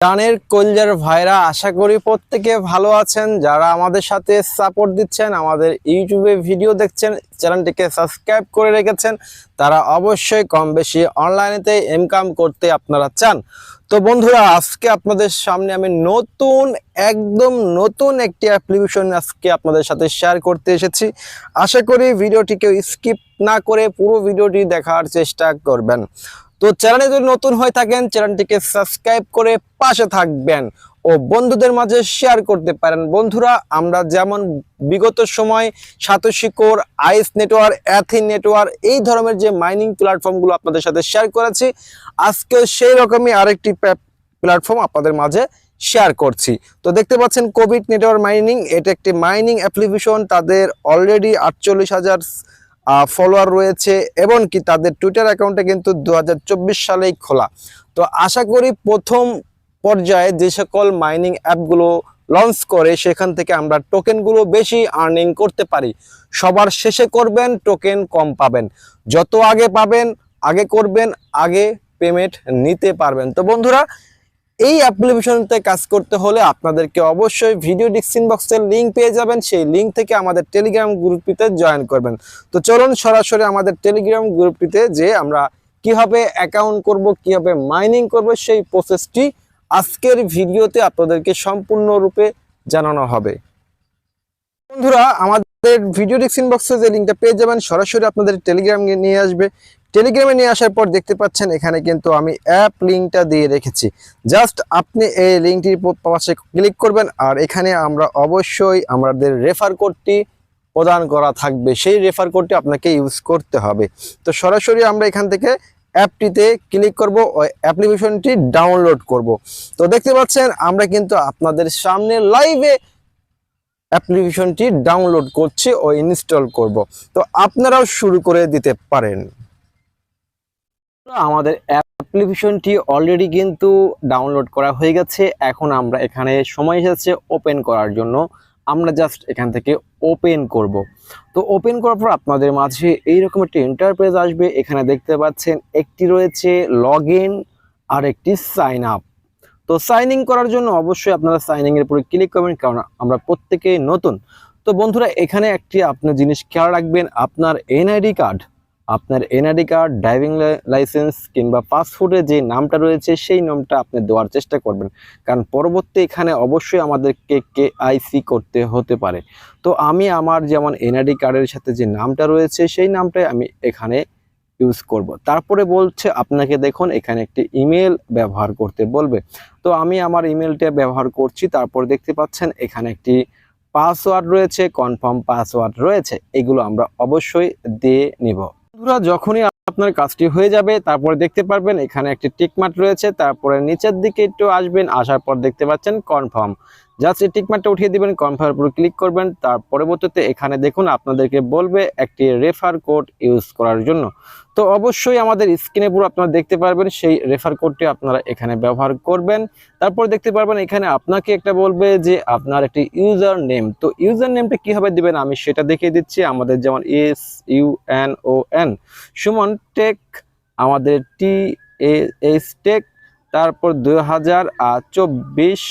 গানের কলজার ভাইরা আশা করি প্রত্যেকে ভালো আছেন। যারা আমাদের সাথে সাপোর্ট দিচ্ছেন, আমাদের ইউটিউবে ভিডিও দেখছেন, চ্যানেলটিকে সাবস্ক্রাইব করে রেখেছেন, তারা অবশ্যই কম বেশি অনলাইনেতে ইনকাম করতে আপনারা চান। তো বন্ধুরা, আজকে আপনাদের সামনে আমি একদম নতুন একটি অ্যাপ্লিকেশন আজকে আপনাদের সাথে শেয়ার করতে এসেছি। আশা করি ভিডিওটিকে স্কিপ না করে পুরো ভিডিওটি দেখার চেষ্টা করবেন। তো চ্যানেলে যদি নতুন হয়ে থাকেন, চ্যানেলটিকে সাবস্ক্রাইব করে পাশে থাকবেন ও বন্ধুদের মাঝে শেয়ার করতে পারেন। বন্ধুরা, আমরা যেমন বিগত সময় সাতোশি কোর, আইস নেটওয়ার্ক, অ্যাথিন নেটওয়ার্ক এই ধরনের যে মাইনিং প্ল্যাটফর্মগুলো আপনাদের সাথে শেয়ার করেছি, আজকেও সেই রকমই আরেকটি প্ল্যাটফর্ম আপনাদের মাঝে শেয়ার করছি। তো দেখতে পাচ্ছেন কোভিড নেটওয়ার্ক মাইনিং, এটা একটি মাইনিং অ্যাপ্লিকেশন। তাদের অলরেডি 48,000 ফলোয়ার রয়েছে এবং কি তাদের টুইটার অ্যাকাউন্টে কিন্তু 2024 সালেই খোলা। তো আশা করি প্রথম পর্যায়ে যে সকল মাইনিং অ্যাপগুলো লঞ্চ করে সেখান থেকে আমরা টোকেনগুলো বেশি আর্নিং করতে পারি। সবার শেষে করবেন, টোকেন কম পাবেন। যত আগে পাবেন, আগে করবেন, আগে পেমেন্ট নিতে পারবেন। তো বন্ধুরা, এই অ্যাপ্লিকেশনতে কাজ করতে হলে আপনাদেরকে অবশ্যই ভিডিও ডিসক্রিপশন বক্সের লিঙ্ক পেয়ে যাবেন। সেই লিঙ্ক থেকে আমাদের টেলিগ্রাম গ্রুপটিতে জয়েন করবেন। তো চলুন সরাসরি আমাদের টেলিগ্রাম গ্রুপটিতে যে আমরা কিভাবে অ্যাকাউন্ট করব, কিভাবে মাইনিং করব, সেই প্রসেসটি আজকের ভিডিওতে আপনাদেরকে সম্পূর্ণরূপে জানানো হবে। বন্ধুরা, আমাদের ভিডিও ডিসক্রিপশন বক্সে যে লিঙ্কটা পেয়ে যাবেন সরাসরি আপনাদের টেলিগ্রামে নিয়ে আসবে। টেলিগ্রামে নিয়ে আসার পর দেখতে পাচ্ছেন এখানে কিন্তু আমি অ্যাপ লিঙ্কটা দিয়ে রেখেছি। জাস্ট আপনি এই লিঙ্কটির পাশে ক্লিক করবেন আর এখানে আমরা অবশ্যই আমাদের রেফার কোডটি প্রদান করা থাকবে। সেই রেফার কোডটি আপনাকে ইউজ করতে হবে। তো সরাসরি আমরা এখান থেকে অ্যাপটিতে ক্লিক করব, ওই অ্যাপ্লিকেশনটি ডাউনলোড করব। তো দেখতে পাচ্ছেন আমরা কিন্তু আপনাদের সামনে লাইভে অ্যাপ্লিকেশনটি ডাউনলোড করছি ও ইনস্টল করব। তো আপনারাও শুরু করে দিতে পারেন। আমাদের অ্যাপ্লিকেশনটি অলরেডি কিন্তু ডাউনলোড করা হয়ে গেছে। এখন আমরা এখানে সময় এসেছে ওপেন করার জন্য। আমরা জাস্ট এখান থেকে ওপেন করব। তো ওপেন করার পর আপনাদের মাঝে এইরকম একটি ইন্টারফেস আসবে। এখানে দেখতে পাচ্ছেন একটি রয়েছে লগ ইন আর একটি সাইন আপ। তো সাইন ইন করার জন্য অবশ্যই আপনারা সাইন ইন এর উপরে ক্লিক করবেন, কারণ আমরা প্রত্যেকেই নতুন। তো বন্ধুরা, এখানে একটি আপনার জিনিস খেয়াল রাখবেন, আপনার এনআইডি কার্ড, ড্রাইভিং লাইসেন্স কিংবা পাসপোর্টে যে নামটা রয়েছে সেই নামটা আপনি দেওয়ার চেষ্টা করবেন, কারণ পরবর্তী এখানে অবশ্যই আমাদেরকে কেআইসি করতে হতে পারে। তো আমি আমার যেমন এনআইডি কার্ডের সাথে যে নামটা রয়েছে সেই নামটাই আমি এখানে ইউজ করব। তারপরে বলছে আপনাকে দেখুন এখানে একটি ইমেল ব্যবহার করতে বলবে। তো আমি আমার ইমেলটা ব্যবহার করছি। তারপর দেখতে পাচ্ছেন এখানে একটি পাসওয়ার্ড রয়েছে, কনফার্ম পাসওয়ার্ড রয়েছে, এগুলো আমরা অবশ্যই দিয়ে নিব। বন্ধুরা, যখনই আপনার কাজটি হয়ে যাবে তারপরে দেখতে পারবেন এখানে একটি টিকমার্ক রয়েছে। তারপরে নিচের দিকে একটু আসবেন, আসার পর দেখতে পাচ্ছেন কনফার্ম। জাস্ট এই টিকমার্কটা উঠিয়ে দিবেন, কনফার্ম উপর ক্লিক করবেন। তার পরবর্তীতে এখানে দেখুন আপনাদেরকে বলবে একটি রেফার কোড ইউজ করার জন্য। তো অবশ্যই আমাদের স্ক্রিনে পুরো আপনারা দেখতে পারবেন সেই রেফার কোডটি আপনারা এখানে ব্যবহার করবেন। তারপর দেখতে পারবেন এখানে আপনাকে একটা বলবে যে আপনার একটি ইউজার নেম। তো ইউজার নেমটা কিভাবে দিবেন আমি সেটা দেখিয়ে দিচ্ছি। আমাদের যেমন SUNON সুমন টেক, আমাদের TAS টেক, তারপর 2024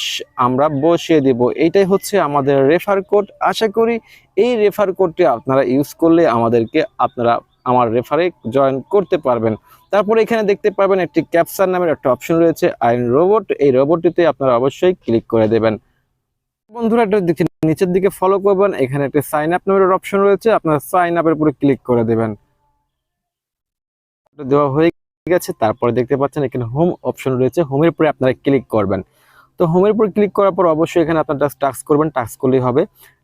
আমরা বসিয়ে দিব। এইটাই হচ্ছে আমাদের রেফার কোড। আশা করি এই রেফার কোডটি আপনারা ইউজ করলে আপনারা আমার রেফারে জয়েন করতে পারবেন। তারপরে এখানে দেখতে পাবেন একটি ক্যাপচার নামের একটা অপশন রয়েছে, আইন রোবট। এই রোবটটিতে আপনারা অবশ্যই ক্লিক করে দেবেন। বন্ধুরা, এটা নিচের দিকে ফলো করবেন, এখানে একটা সাইন আপ নামের অপশন রয়েছে, আপনারা সাইন আপের উপরে ক্লিক করে দেবেন। দেওয়া হয়ে গেছে। তারপরে দেখতে পাচ্ছেন এখানে হোম অপশন রয়েছে, হোমের উপরে আপনারা ক্লিক করবেন। তো হোমের উপর ক্লিক করার পর অবশ্যই এখানে আপনারা টাস্ক করবেন, টাস্ক করলেই হবে।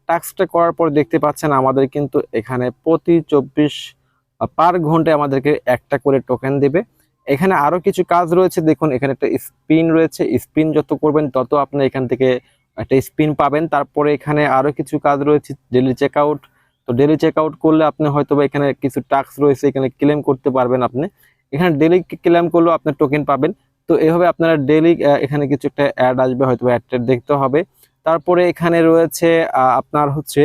টাস্কটা করার পর দেখতে পাচ্ছেন আমাদের কিন্তু এখানে প্রতি 24 পার ঘন্টায় আমাদেরকে একটা করে টোকেন দেবে। এখানে আরো কিছু কাজ রয়েছে, দেখুন এখানে একটা স্পিন রয়েছে। স্পিন যত করবেন তত আপনি এখান থেকে একটা স্পিন পাবেন। তারপরে এখানে আরো কিছু কাজ রয়েছে, ডেইলি চেকআউট। তো ডেইলি চেকআউট করলে আপনি হয়তো বা এখানে কিছু টাস্ক রয়েছে, এখানে ক্লেম করতে পারবেন। আপনি এখানে ডেইলি ক্লেম করলেও আপনি টোকেন পাবেন। তো এইভাবে আপনারা ডেইলি এখানে কিছু একটা অ্যাড আসবে, হয়তো অ্যাডটা দেখতে হবে। তারপরে এখানে রয়েছে আপনার হচ্ছে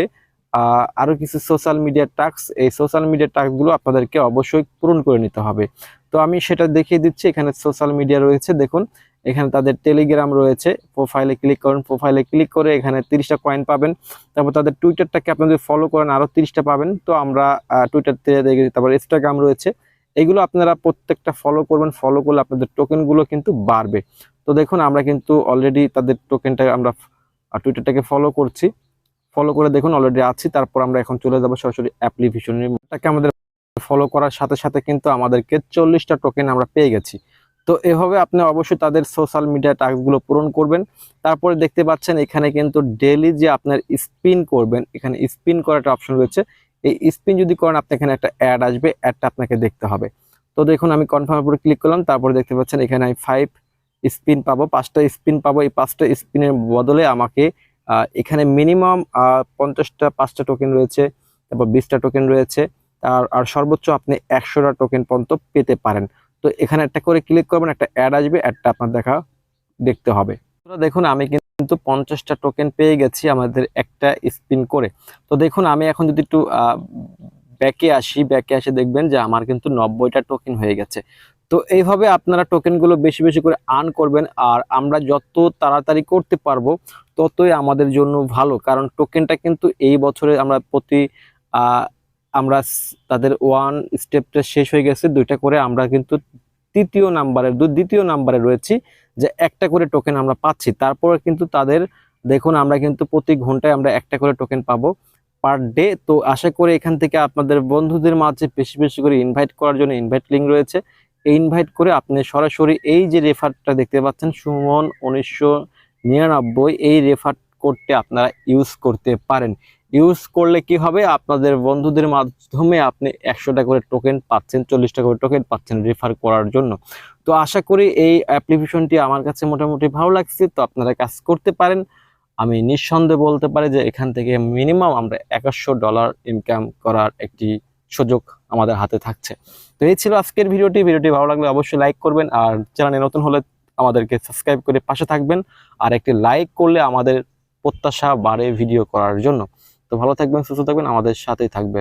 আরো কিছু সোশ্যাল মিডিয়া টাস্ক। এই সোশ্যাল মিডিয়া টাস্কগুলো আপনাদেরকে অবশ্যই পূরণ করে নিতে হবে। তো আমি সেটা দেখিয়ে দিচ্ছি। এখানে সোশ্যাল মিডিয়া রয়েছে, দেখুন এখানে তাদের টেলিগ্রাম রয়েছে। প্রোফাইলে ক্লিক করুন, প্রোফাইলে ক্লিক করে এখানে 30টা কয়েন পাবেন। তারপর তাদের টুইটারটাকে আপনি যদি ফলো করেন আরও 30টা পাবেন। তো আমরা টুইটার থেকে দেখি। তারপর ইনস্টাগ্রাম রয়েছে, এগুলো আপনারা প্রত্যেকটা ফলো করবেন। ফলো করলে আপনাদের টোকেনগুলো কিন্তু বাড়বে। তো দেখুন আমরা কিন্তু অলরেডি তাদের টোকেনটা আমরা টুইটারটাকে ফলো করছি। ফলো করে দেখুন অলরেডি আছি। তারপর আমরা এখন চলে যাব সরাসরি অ্যাপ্লিকেশনে। এটাকে আমাদের ফলো করার সাথে সাথে কিন্তু আমাদেরকে 40টা টোকেন আমরা পেয়ে গেছি। তো এভাবে আপনি অবশ্যই তাদের সোশ্যাল মিডিয়া টাস্কগুলো পূরণ করবেন। তারপরে দেখতে পাচ্ছেন এখানে কিন্তু ডেইলি যে আপনার স্পিন করবেন, এখানে স্পিন করার একটা অপশন রয়েছে। এই স্পিন যদি করেন আপনি এখানে একটা অ্যাড আসবে, অ্যাডটা আপনাকে দেখতে হবে। তো দেখুন আমি কনফার্মের উপরে ক্লিক করলাম। তারপরে দেখতে পাচ্ছেন এখানে আমি 5 স্পিন পাবো, 5টা স্পিন পাবো। এই 5টা স্পিনের বদলে আমাকে এখানে মিনিমাম 50টা 5টা টোকেন রয়েছে, তারপর 20টা টোকেন রয়েছে, আর সর্বোচ্চ আপনি 100টা টোকেন পর্যন্ত পেতে পারেন। তো এখানে একটা করে ক্লিক করবেন, একটা অ্যাড আসবে, অ্যাডটা আপনার দেখতে হবে। তো দেখুন আমি কিন্তু 50টা টোকেন পেয়ে গেছি আমাদের একটা স্পিন করে। তো দেখুন আমি এখন যদি একটু ব্যাকে আসে দেখবেন যে আমার কিন্তু 90টা টোকেন হয়ে গেছে। তো এইভাবে আপনারা টোকেনগুলো বেশি বেশি করে আর্ন করবেন। আর আমরা যত তাড়াতাড়ি করতে পারবো ততই আমাদের জন্য ভালো, কারণ টোকেনটা কিন্তু এই বছরে আমরা আমরা তাদের 1 স্টেপটা শেষ হয়ে গেছে, 2টা করে আমরা কিন্তু দ্বিতীয় নাম্বারে রয়েছি, যে একটা করে টোকেন আমরা পাচ্ছি। তারপরে কিন্তু তাদের দেখুন আমরা কিন্তু প্রতি ঘন্টায় আমরা একটা করে টোকেন পাবো পার ডে। তো আশা করি এখান থেকে আপনাদের বন্ধুদের মাঝে বেশি বেশি করে ইনভাইট করার জন্য ইনভাইট লিঙ্ক রয়েছে, এই ইনভাইট করে আপনি সরাসরি এই যে রেফারটা দেখতে পাচ্ছেন সুমন 1999, এই রেফার করতে আপনারা ইউজ করতে পারেন। ইউজ করলে কি হবে, আপনাদের বন্ধুদের মাধ্যমে আপনি 100টা করে টোকেন পাচ্ছেন, 40টা করে টোকেন পাচ্ছেন রেফার করার জন্য। তো আশা করি এই অ্যাপ্লিকেশনটি আমার কাছে মোটামুটি ভালো লাগছে। তো আপনারা কাজ করতে পারেন। আমি নিঃসন্দেহে বলতে পারি যে এখান থেকে মিনিমাম আমরা $2100 ইনকাম করার একটি সুযোগ আমাদের হাতে থাকছে। তো এই ছিল আজকের ভিডিওটি। ভালো লাগলে অবশ্যই লাইক করবেন, আর চ্যানেলে নতুন হলে আমাদেরকে সাবস্ক্রাইব করে পাশে থাকবেন। আর একটি লাইক করলে আমাদের প্রত্যাশা বাড়ে ভিডিও করার জন্য। তো ভালো থাকবেন, সুস্থ থাকবেন, আমাদের সাথেই থাকবেন।